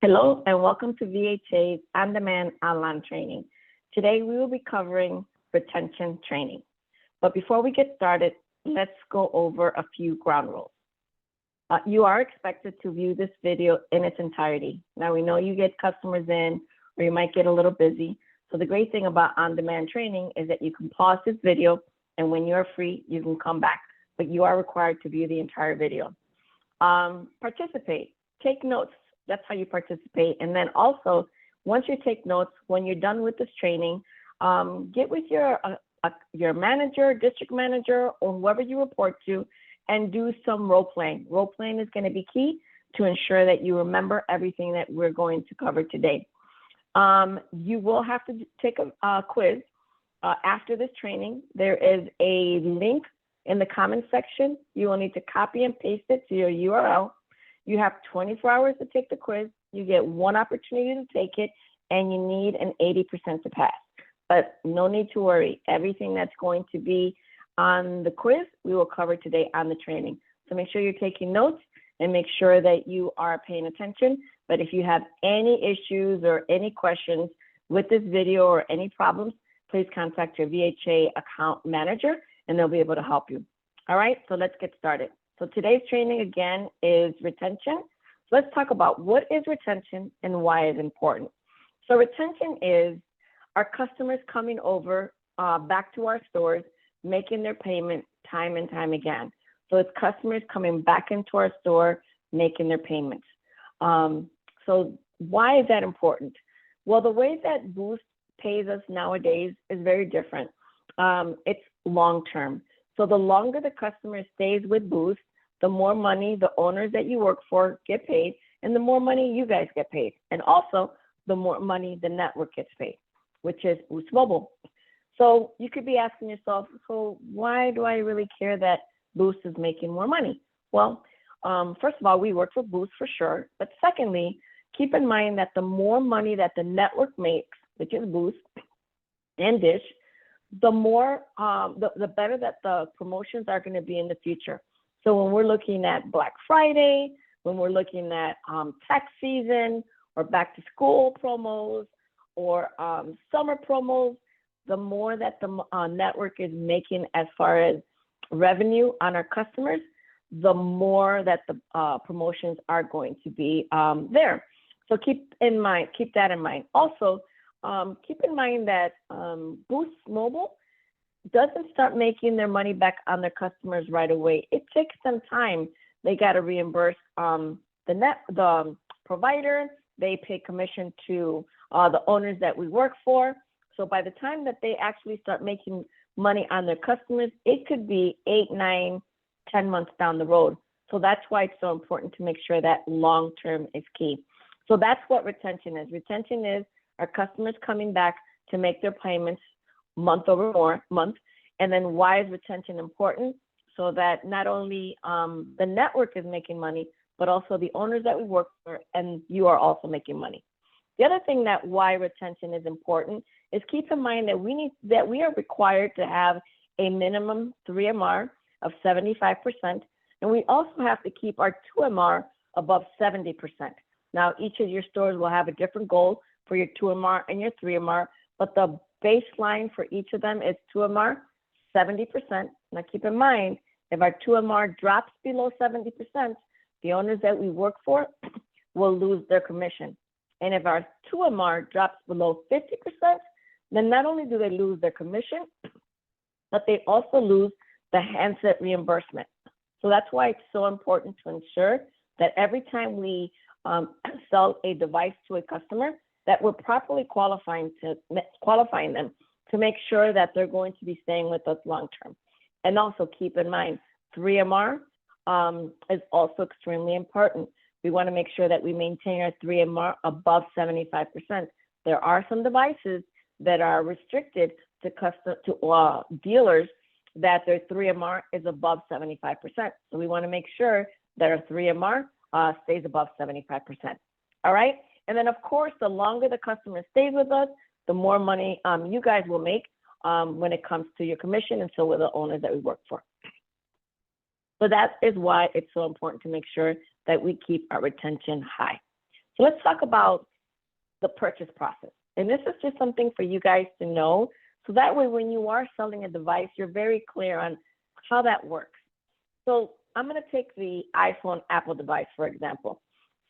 Hello and welcome to VHA's on-demand online training. Today we will be covering retention training. But before we get started, let's go over a few ground rules. You are expected to view this video in its entirety. Now we know you get customers in or you might get a little busy. So the great thing about on-demand training is that you can pause this video and when you're free, you can come back, but you are required to view the entire video. Participate, take notes. That's how you participate. And then also, once you take notes, when you're done with this training, get with your manager, district manager, or whoever you report to, and do some role playing. Role playing is going to be key to ensure that you remember everything that we're going to cover today. You will have to take a quiz after this training. There is a link in the comment section. You will need to copy and paste it to your URL. You have 24 hours to take the quiz. You get one opportunity to take it, and you need an 80% to pass. But no need to worry. Everything that's going to be on the quiz, we will cover today on the training. So make sure you're taking notes and make sure that you are paying attention. But if you have any issues or any questions with this video or any problems, please contact your VHA account manager, and they'll be able to help you. All right, so let's get started. So today's training again is retention. So let's talk about what is retention and why it's important. So retention is our customers coming over back to our stores, making their payment time and time again. So it's customers coming back into our store, making their payments. So why is that important? Well, the way that Boost pays us nowadays is very different. It's long-term. So the longer the customer stays with Boost, the more money the owners that you work for get paid, and the more money you guys get paid. And also, the more money the network gets paid, which is Boost Mobile. So you could be asking yourself, so why do I really care that Boost is making more money? Well, first of all, we work for Boost for sure. But secondly, keep in mind that the more money that the network makes, which is Boost and Dish, the more, the better that the promotions are going to be in the future. So when we're looking at Black Friday, when we're looking at tax season or back to school promos or summer promos, the more that the network is making as far as revenue on our customers, the more that the promotions are going to be there. So keep that in mind. Also, keep in mind that Boost Mobile doesn't start making their money back on their customers right away. It takes some time. They got to reimburse the provider. They pay commission to the owners that we work for. So by the time that they actually start making money on their customers, it could be 8, 9, 10 months down the road. So that's why it's so important to make sure that long-term is key. So that's what retention is. Retention is our customers coming back to make their payments month over month. And then why is retention important? So that not only the network is making money, but also the owners that we work for, and you are also making money. The other thing that why retention is important is keep in mind that we are required to have a minimum 3MR of 75%, and we also have to keep our 2MR above 70%. Now, each of your stores will have a different goal for your 2MR and your 3MR, but the baseline for each of them is 2MR, 70%. Now keep in mind, if our 2MR drops below 70%, the owners that we work for will lose their commission. And if our 2MR drops below 50%, then not only do they lose their commission, but they also lose the handset reimbursement. So that's why it's so important to ensure that every time we sell a device to a customer, that we're properly qualifying them to make sure that they're going to be staying with us long term. And also keep in mind, 3MR is also extremely important. We want to make sure that we maintain our 3MR above 75%. There are some devices that are restricted to dealers that their 3MR is above 75%. So we want to make sure that our 3MR stays above 75%. All right? And then, of course, the longer the customer stays with us, the more money you guys will make when it comes to your commission, and so will the owners that we work for. So that is why it's so important to make sure that we keep our retention high. So let's talk about the purchase process. And this is just something for you guys to know. So that way, when you are selling a device, you're very clear on how that works. So I'm going to take the iPhone Apple device, for example.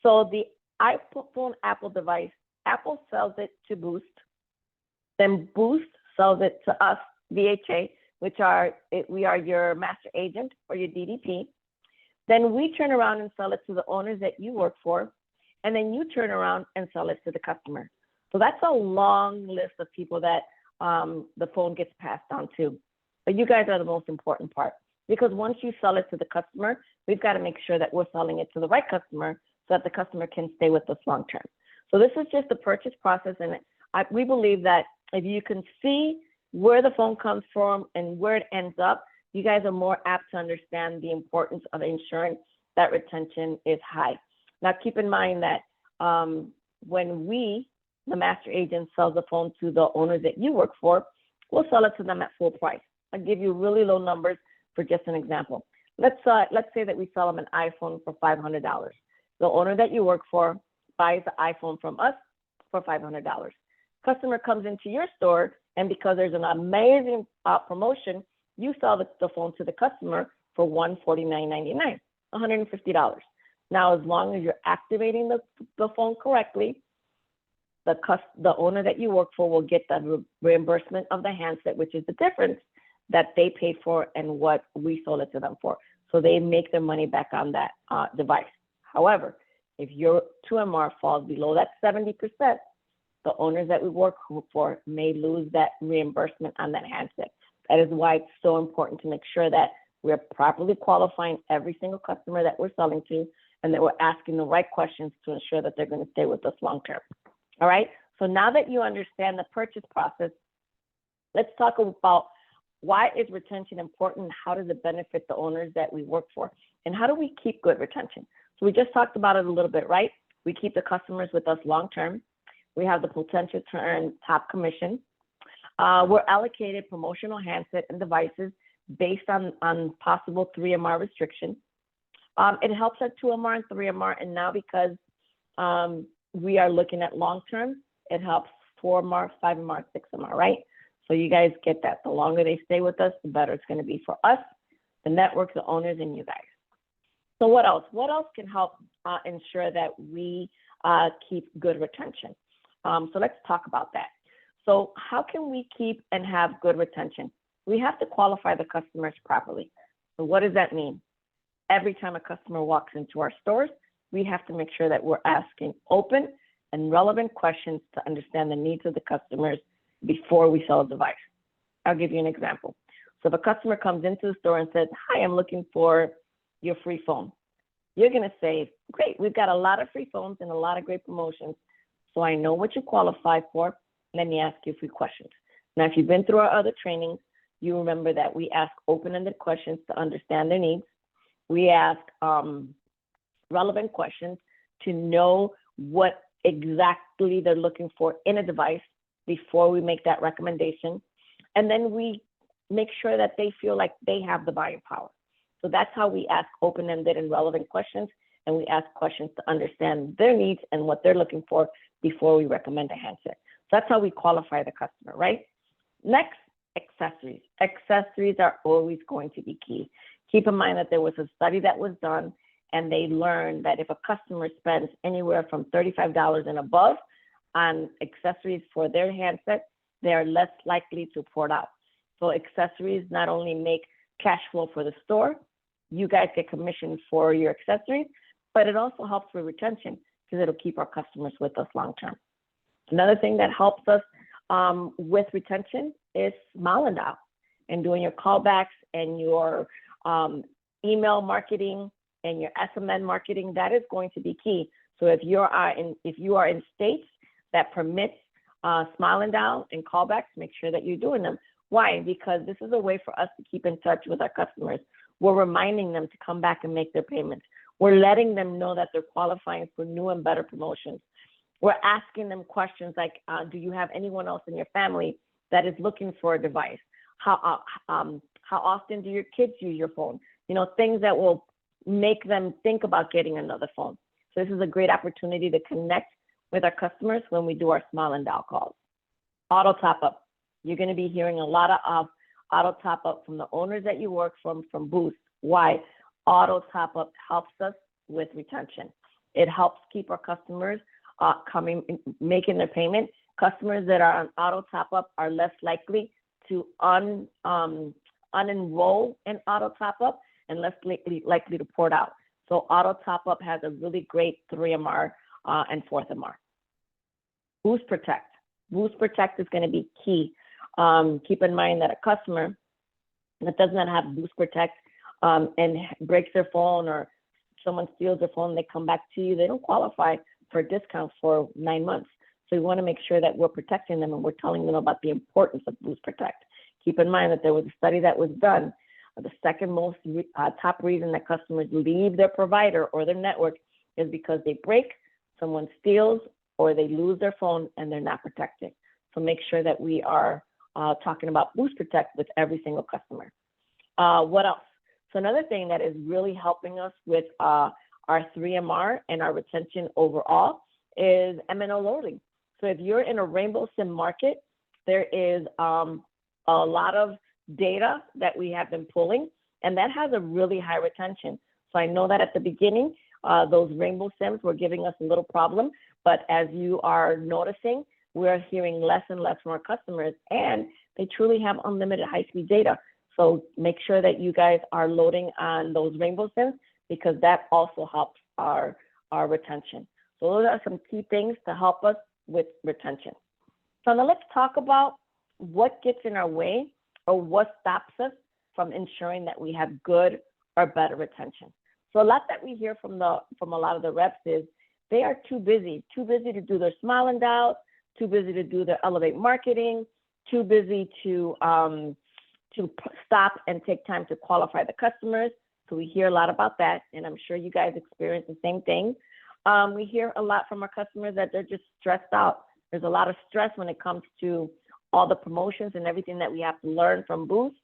So the iPhone Apple device, Apple sells it to Boost. Then Boost sells it to us, VHA, we are your master agent or your DDP. Then we turn around and sell it to the owners that you work for. And then you turn around and sell it to the customer. So that's a long list of people that the phone gets passed on to. But you guys are the most important part, because once you sell it to the customer, we've got to make sure that we're selling it to the right customer so that the customer can stay with us long term. So this is just the purchase process, and we believe that if you can see where the phone comes from and where it ends up, you guys are more apt to understand the importance of ensuring that retention is high. Now, keep in mind that when we, the master agent, sells the phone to the owners that you work for, we'll sell it to them at full price. I'll give you really low numbers for just an example. Let's say that we sell them an iPhone for $500. The owner that you work for buys the iPhone from us for $500. Customer comes into your store, and because there's an amazing promotion, you sell the phone to the customer for $149.99, $150. Now, as long as you're activating the phone correctly, the owner that you work for will get the reimbursement of the handset, which is the difference that they paid for and what we sold it to them for. So they make their money back on that device. However, if your 2MR falls below that 70%, the owners that we work for may lose that reimbursement on that handset. That is why it's so important to make sure that we're properly qualifying every single customer that we're selling to, and that we're asking the right questions to ensure that they're going to stay with us long term. All right. So now that you understand the purchase process, let's talk about why is retention important? How does it benefit the owners that we work for? And how do we keep good retention? So we just talked about it a little bit, right? We keep the customers with us long term. We have the potential to earn top commission. We're allocated promotional handset and devices based on possible 3MR restrictions. It helps at 2MR and 3MR, and now because we are looking at long term, it helps 4MR, 5MR, 6MR, right? So you guys get that. The longer they stay with us, the better it's going to be for us, the network, the owners, and you guys. So what else? What else can help ensure that we keep good retention? So let's talk about that. So how can we keep and have good retention? We have to qualify the customers properly. So what does that mean? Every time a customer walks into our stores, we have to make sure that we're asking open and relevant questions to understand the needs of the customers before we sell a device. I'll give you an example. So if a customer comes into the store and says, "Hi, I'm looking for your free phone," you're going to say, "Great, we've got a lot of free phones and a lot of great promotions. So I know what you qualify for. Let me ask you a few questions." Now, if you've been through our other trainings, you remember that we ask open-ended questions to understand their needs. We ask relevant questions to know what exactly they're looking for in a device before we make that recommendation. And then we make sure that they feel like they have the buying power. So that's how we ask open-ended and relevant questions, and we ask questions to understand their needs and what they're looking for before we recommend a handset. So that's how we qualify the customer, right? Next, accessories. Accessories are always going to be key. Keep in mind that there was a study that was done, and they learned that if a customer spends anywhere from $35 and above on accessories for their handset, they are less likely to port out. So accessories not only make cash flow for the store, you guys get commission for your accessories, but it also helps with retention because it'll keep our customers with us long term. Another thing that helps us with retention is Smile and Dial, and doing your callbacks and your email marketing and your SMN marketing. That is going to be key. So if you are in states that permit Smile and Dial and callbacks, make sure that you're doing them. Why? Because this is a way for us to keep in touch with our customers. We're reminding them to come back and make their payments. We're letting them know that they're qualifying for new and better promotions. We're asking them questions like, do you have anyone else in your family that is looking for a device? How often do your kids use your phone? You know, things that will make them think about getting another phone. So this is a great opportunity to connect with our customers when we do our Smile and Dial calls. Auto top up. You're going to be hearing a lot of auto top up from the owners that you work from Boost. Why? Auto top up helps us with retention. It helps keep our customers making their payment. Customers that are on auto top up are less likely to unenroll in auto top up and less likely to port out. So auto top up has a really great 3MR and 4MR. Boost Protect. Boost Protect is going to be key. Keep in mind that a customer that does not have Boost Protect and breaks their phone, or someone steals their phone and they come back to you, they don't qualify for a discount for 9 months. So we want to make sure that we're protecting them and we're telling them about the importance of Boost Protect. Keep in mind that there was a study that was done. The second most top reason that customers leave their provider or their network is because they break, someone steals, or they lose their phone and they're not protected. So make sure that we are talking about Boost Protect with every single customer. What else? So another thing that is really helping us with our 3MR and our retention overall is MNO loading. So if you're in a Rainbow SIM market, there is a lot of data that we have been pulling, and that has a really high retention. So I know that at the beginning, those Rainbow SIMs were giving us a little problem, but as you are noticing, we're hearing less and less from our customers, and they truly have unlimited high-speed data. So make sure that you guys are loading on those Rainbow SIMs, because that also helps our retention. So those are some key things to help us with retention. So now let's talk about what gets in our way or what stops us from ensuring that we have good or better retention. So a lot that we hear from a lot of the reps is they are too busy to do their Smile and Dials, too busy to do their Elevate marketing, too busy to stop and take time to qualify the customers. So we hear a lot about that, and I'm sure you guys experience the same thing. We hear a lot from our customers that they're just stressed out. There's a lot of stress when it comes to all the promotions and everything that we have to learn from Boost.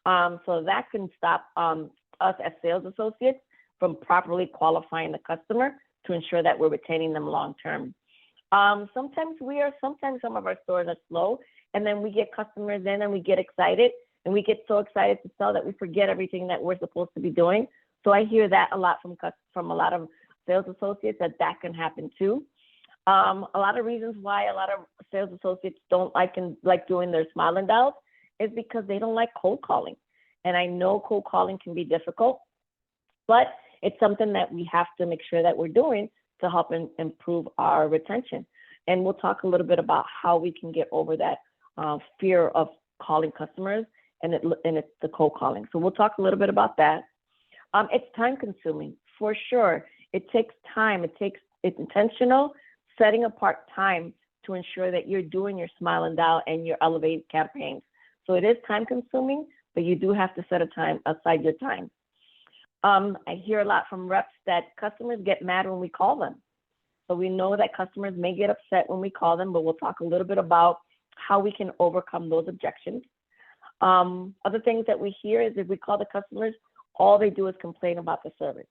So that can stop us as sales associates from properly qualifying the customer to ensure that we're retaining them long term. Sometimes some of our stores are slow, and then we get customers in and we get excited, and we get so excited to sell that we forget everything that we're supposed to be doing. So I hear that a lot from a lot of sales associates, that can happen too. A lot of reasons why a lot of sales associates don't like doing their Smile and Dials is because they don't like cold calling. And I know cold calling can be difficult, but it's something that we have to make sure that we're doing to help improve our retention. And we'll talk a little bit about how we can get over that fear of calling customers and it's the cold calling. So we'll talk a little bit about that. It's time consuming, for sure. It takes time. It's intentional, setting apart time to ensure that you're doing your Smile and Dial and your Elevate campaigns. So it is time consuming, but you do have to set aside your time. I hear a lot from reps that customers get mad when we call them. So we know that customers may get upset when we call them, but we'll talk a little bit about how we can overcome those objections. Other things that we hear is if we call the customers, all they do is complain about the service.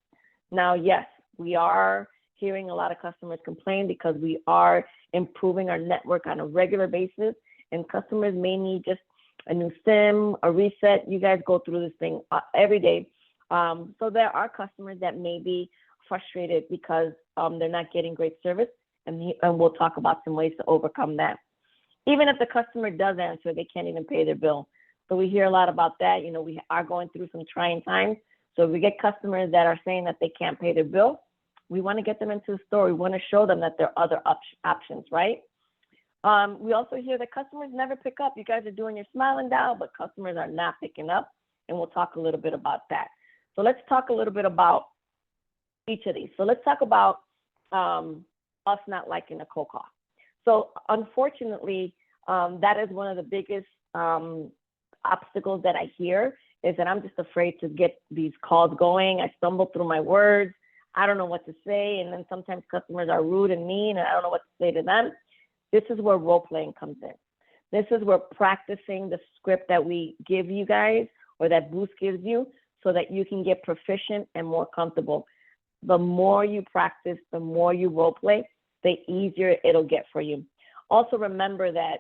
Now, yes, we are hearing a lot of customers complain because we are improving our network on a regular basis, and customers may need just a new SIM, a reset. You guys go through this thing every day. So there are customers that may be frustrated because they're not getting great service, and we'll talk about some ways to overcome that. Even if the customer does answer, they can't even pay their bill. So we hear a lot about that. You know, we are going through some trying times. So if we get customers that are saying that they can't pay their bill, we want to get them into the store. We want to show them that there are other options, right? We also hear that customers never pick up. You guys are doing your Smile and Dial, but customers are not picking up, and we'll talk a little bit about that. So let's talk a little bit about each of these. So let's talk about us not liking a cold call. So unfortunately, that is one of the biggest obstacles that I hear, is that I'm just afraid to get these calls going. I stumble through my words. I don't know what to say. And then sometimes customers are rude and mean, and I don't know what to say to them. This is where role playing comes in. This is where practicing the script that we give you guys, or that Boost gives you, so that you can get proficient and more comfortable. The more you practice, the more you role play, the easier it'll get for you. Also remember that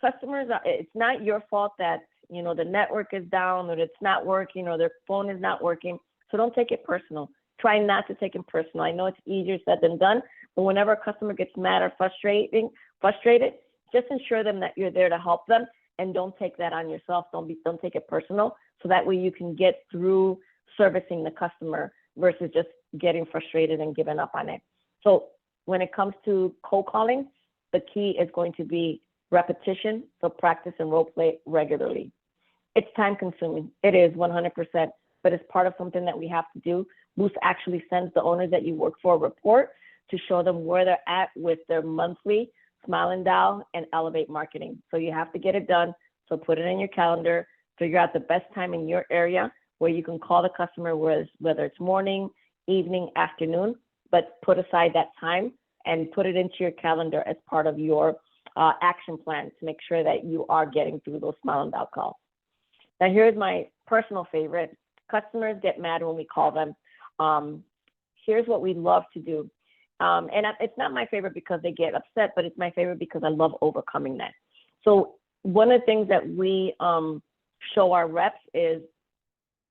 customers it's not your fault that, the network is down or it's not working or their phone is not working. So don't take it personal. Try not to take it personal. I know it's easier said than done, but whenever a customer gets mad or frustrated, just ensure them that you're there to help them and don't take that on yourself. Don't take it personal. So that way you can get through servicing the customer versus just getting frustrated and giving up on it. So when it comes to cold calling, the key is going to be repetition. So practice and role play regularly. It's time consuming. It is 100%, but it's part of something that we have to do. Boost actually sends the owners that you work for a report to show them where they're at with their monthly Smile and Dial and Elevate marketing. So you have to get it done. So put it in your calendar, figure out the best time in your area where you can call the customer, whether it's morning, evening, afternoon, but put aside that time and put it into your calendar as part of your action plan to make sure that you are getting through those Smile and Dial calls. Now, here's my personal favorite. Customers get mad when we call them. Here's what we love to do. And it's not my favorite because they get upset, but it's my favorite because I love overcoming that. So one of the things that we show our reps is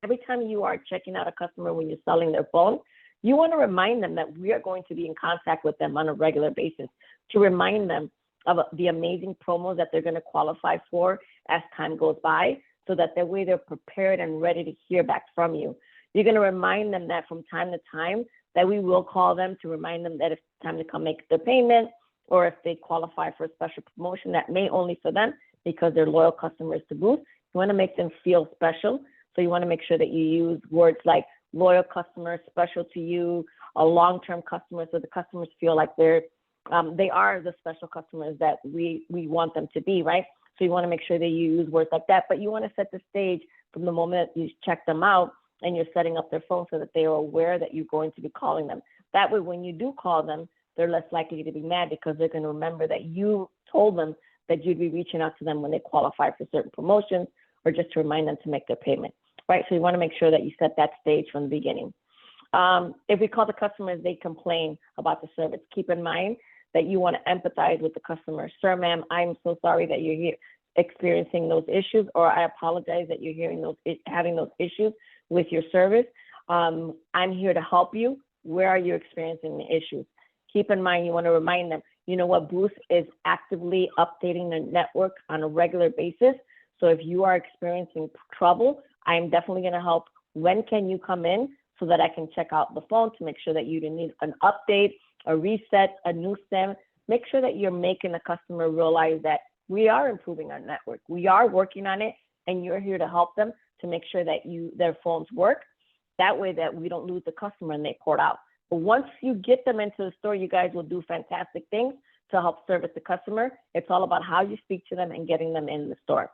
every time you are checking out a customer when you're selling their phone, you want to remind them that we are going to be in contact with them on a regular basis to remind them of the amazing promos that they're going to qualify for as time goes by, so that way they're prepared and ready to hear back from you. You're going to remind them that from time to time that we will call them to remind them that it's time to come make their payment, or if they qualify for a special promotion that may only for them because they're loyal customers to Boost. You want to make them feel special. So you want to make sure that you use words like loyal customers, special to you, a long-term customer, so the customers feel like they are the special customers that we want them to be, right? So you want to make sure that you use words like that, but you want to set the stage from the moment that you check them out and you're setting up their phone so that they are aware that you're going to be calling them. That way, when you do call them, they're less likely to be mad because they're going to remember that you told them that you'd be reaching out to them when they qualify for certain promotions or just to remind them to make their payment, right? So you want to make sure that you set that stage from the beginning. If we call the customers, they complain about the service, keep in mind that you want to empathize with the customer. Sir, ma'am, I'm so sorry that you're here experiencing those issues, or I apologize that you're having those issues with your service. I'm here to help you. Where are you experiencing the issues? Keep in mind, you want to remind them, you know what, Boost is actively updating the network on a regular basis. So if you are experiencing trouble, I'm definitely going to help. When can you come in so that I can check out the phone to make sure that you need an update, a reset, a new SIM? Make sure that you're making the customer realize that we are improving our network. We are working on it, and you're here to help them to make sure that their phones work. That way that we don't lose the customer and they port out. But once you get them into the store, you guys will do fantastic things to help service the customer. It's all about how you speak to them and getting them in the store.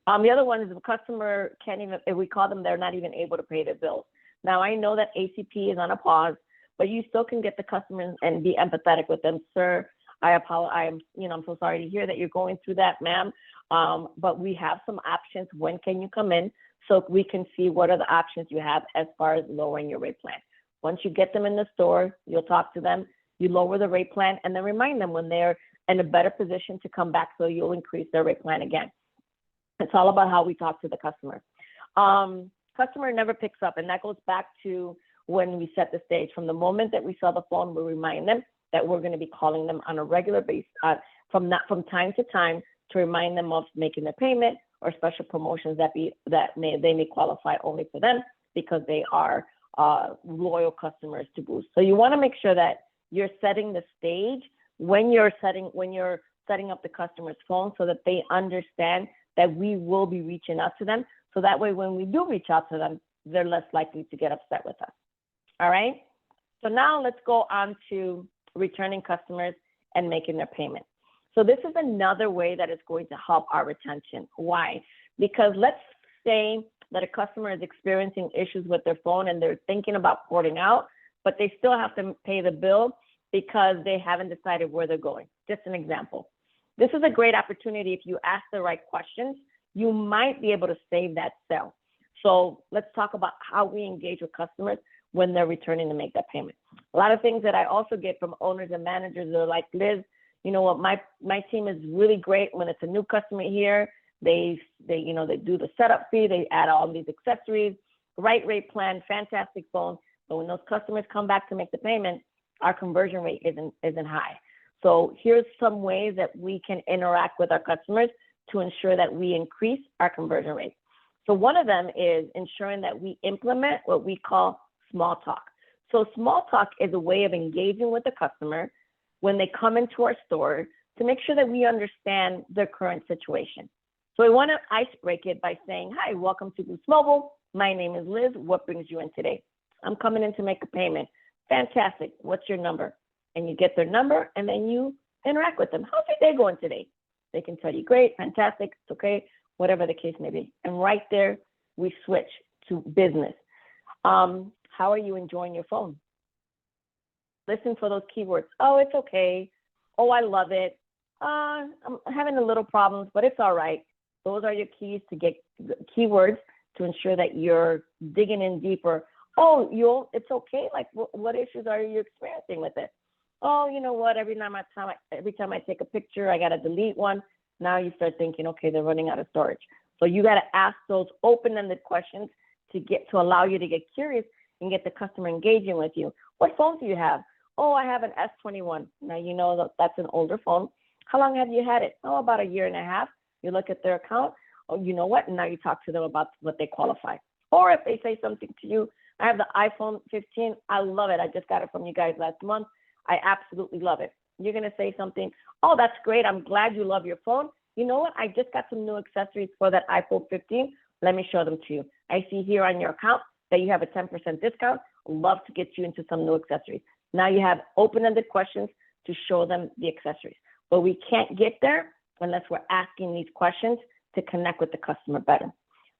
The other one is if a customer can't even, if we call them, they're not even able to pay their bills. Now, I know that ACP is on a pause, but you still can get the customer and be empathetic with them. Sir, I apologize. I'm so sorry to hear that you're going through that, ma'am. But we have some options. When can you come in so we can see what are the options you have as far as lowering your rate plan? Once you get them in the store, you'll talk to them, you lower the rate plan, and then remind them when they're in a better position to come back, so you'll increase their rate plan again. It's all about how we talk to the customer. Customer never picks up, and that goes back to when we set the stage. From the moment that we sell the phone, we remind them that we're going to be calling them on a regular basis, from time to time, to remind them of making their payment or special promotions they may qualify only for them because they are loyal customers to Boost. So you want to make sure that you're setting the stage when you're setting up the customer's phone so that they understand that we will be reaching out to them. So that way, when we do reach out to them, they're less likely to get upset with us. All right. So now let's go on to returning customers and making their payment. So this is another way that is going to help our retention. Why? Because let's say that a customer is experiencing issues with their phone and they're thinking about porting out, but they still have to pay the bill because they haven't decided where they're going. Just an example. This is a great opportunity. If you ask the right questions, you might be able to save that sale. So let's talk about how we engage with customers when they're returning to make that payment. A lot of things that I also get from owners and managers are like, Liz, you know what, my team is really great when it's a new customer here. They do the setup fee, they add all these accessories, right rate plan, fantastic phone. But when those customers come back to make the payment, our conversion rate isn't high. So here's some ways that we can interact with our customers to ensure that we increase our conversion rate. So one of them is ensuring that we implement what we call small talk. So small talk is a way of engaging with the customer when they come into our store to make sure that we understand their current situation. So we want to ice break it by saying, hi, welcome to Boost Mobile. My name is Liz. What brings you in today? I'm coming in to make a payment. Fantastic. What's your number? And you get their number and then you interact with them. How's your day going today? They can tell you, great, fantastic, it's okay, whatever the case may be. And right there, we switch to business. How are you enjoying your phone? Listen for those keywords. Oh, it's okay. Oh, I love it. I'm having a little problems, but it's all right. Those are your keys to get keywords to ensure that you're digging in deeper. Oh, it's okay. Like, what issues are you experiencing with it? Oh, you know what? Every time I take a picture, I got to delete one. Now you start thinking, okay, they're running out of storage. So you got to ask those open-ended questions to allow you to get curious and get the customer engaging with you. What phone do you have? Oh, I have an S21. Now you know that's an older phone. How long have you had it? Oh, about a year and a half. You look at their account. Oh, you know what? And now you talk to them about what they qualify. Or if they say something to you, I have the iPhone 15. I love it. I just got it from you guys last month. I absolutely love it. You're going to say something, oh, that's great. I'm glad you love your phone. You know what? I just got some new accessories for that iPhone 15. Let me show them to you. I see here on your account that you have a 10% discount. Love to get you into some new accessories. Now you have open-ended questions to show them the accessories. But we can't get there unless we're asking these questions to connect with the customer better.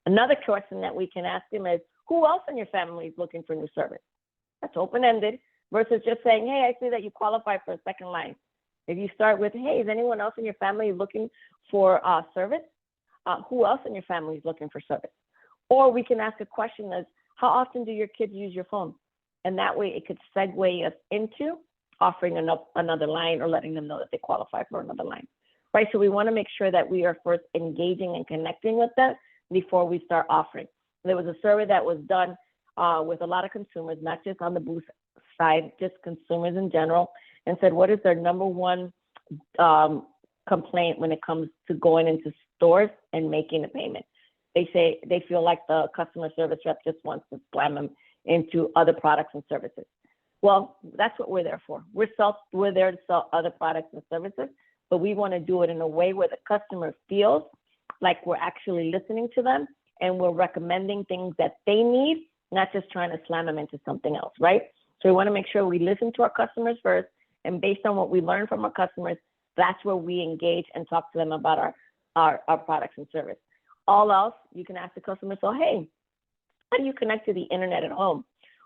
Another question that we can ask them is, who else in your family is looking for new service? That's open-ended versus just saying, hey, I see that you qualify for a second line. If you start with, hey, is anyone else in your family looking for service? Who else in your family is looking for service? Or we can ask a question as, how often do your kids use your phone? And that way it could segue us into offering another line or letting them know that they qualify for another line, right? So we want to make sure that we are first engaging and connecting with them before we start offering. There was a survey that was done with a lot of consumers, not just on the Boost side, just consumers in general, and said, what is their number one complaint when it comes to going into stores and making a payment? They say they feel like the customer service rep just wants to slam them into other products and services. Well, that's what we're there for. We're there to sell other products and services, but we want to do it in a way where the customer feels like we're actually listening to them and we're recommending things that they need, not just trying to slam them into something else, right? So we want to make sure we listen to our customers first, and based on what we learn from our customers, that's where we engage and talk to them about our products and service. All else, you can ask the customer, so hey, how do you connect to the internet at home?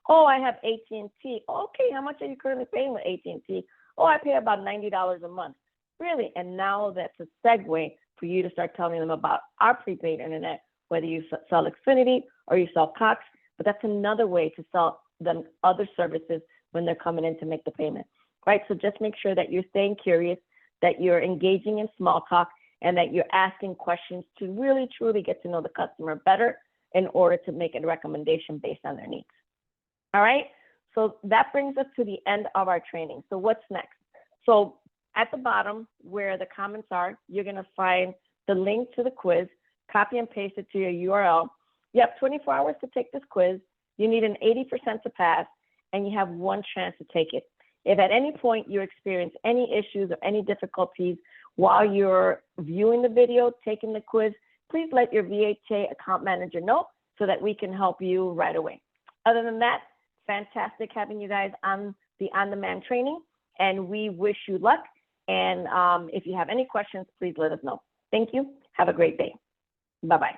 Oh, I have AT&T. Okay, how much are you currently paying with AT&T? Oh, I pay about $90 a month. Really? And now that's a segue for you to start telling them about our prepaid internet, whether you sell Xfinity or you sell Cox, but that's another way to sell them other services when they're coming in to make the payment, right? So just make sure that you're staying curious, that you're engaging in small talk, and that you're asking questions to really, truly get to know the customer better in order to make a recommendation based on their needs. All right, so that brings us to the end of our training. So what's next? So at the bottom where the comments are, you're gonna find the link to the quiz, copy and paste it to your URL. You have 24 hours to take this quiz. You need an 80% to pass, and you have one chance to take it. If at any point you experience any issues or any difficulties while you're viewing the video, taking the quiz, please let your VHA account manager know so that we can help you right away. Other than that, fantastic having you guys on the on-demand training, and we wish you luck. And if you have any questions, please let us know. Thank you. Have a great day. Bye-bye.